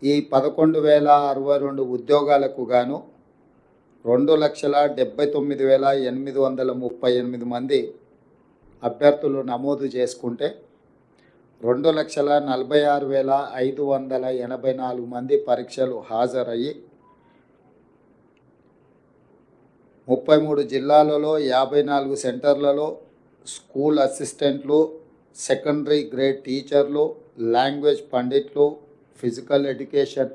ఈ 11,062 ఉద్యోగాలకు గాను 2,79,838 మంది అభ్యర్థులు నమోదు చేసుకుంటే 2,46,584 మంది పరీక్షలు హాజరయ్యి 33 జిల్లాలలో 54 సెంటర్లలో స్కూల్ అసిస్టెంట్లు, సెకండరీ గ్రేడ్ టీచర్లు, లాంగ్వేజ్ పండిట్లు, ఫిజికల్ ఎడ్యుకేషన్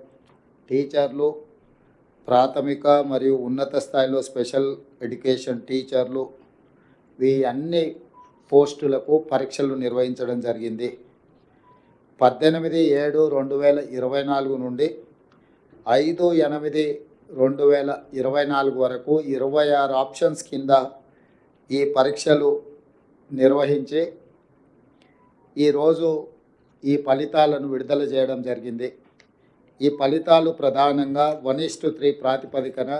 టీచర్లు, ప్రాథమిక మరియు ఉన్నత స్థాయిలో స్పెషల్ ఎడ్యుకేషన్ టీచర్లు, ఈ అన్ని పోస్టులకు పరీక్షలు నిర్వహించడం జరిగింది. 18/7/2024 నుండి 5/8/2024 వరకు 26 ఆప్షన్స్ కింద ఈ పరీక్షలు నిర్వహించి ఈరోజు ఈ ఫలితాలను విడుదల చేయడం జరిగింది. ఈ ఫలితాలు ప్రధానంగా 1:3 ప్రాతిపదికన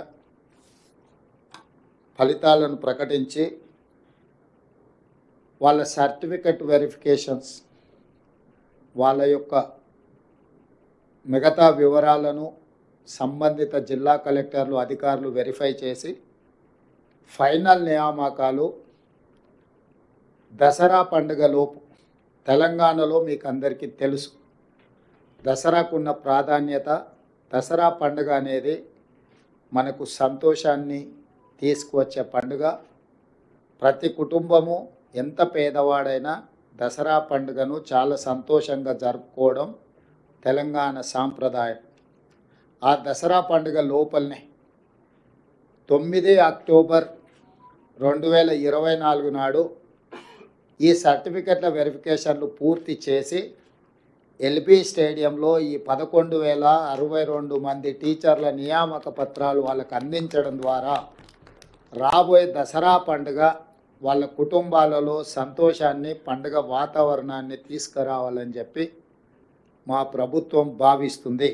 ఫలితాలను ప్రకటించి వాళ్ళ సర్టిఫికెట్ వెరిఫికేషన్స్, వాళ్ళ యొక్క మిగతా వివరాలను సంబంధిత జిల్లా కలెక్టర్లు, అధికారులు వెరిఫై చేసి ఫైనల్ నియామకాలు దసరా పండుగలోపు తెలంగాణలో మీకు అందరికీ తెలుసు దసరాకున్న ప్రాధాన్యత. దసరా పండుగ అనేది మనకు సంతోషాన్ని తీసుకువచ్చే పండుగ. ప్రతి కుటుంబము ఎంత పేదవాడైనా దసరా పండుగను చాలా సంతోషంగా జరుపుకోవడం తెలంగాణ సాంప్రదాయం. ఆ దసరా పండుగ లోపలనే 9 అక్టోబర్ 2024 నాడు ఈ సర్టిఫికెట్ల వెరిఫికేషన్లు పూర్తి చేసి ఎల్బీ స్టేడియంలో ఈ 11,062 మంది టీచర్ల నియామక పత్రాలు వాళ్ళకు అందించడం ద్వారా రాబోయే దసరా పండుగ వాళ్ళ కుటుంబాలలో సంతోషాన్ని, పండుగ వాతావరణాన్ని తీసుకురావాలని చెప్పి మా ప్రభుత్వం భావిస్తుంది.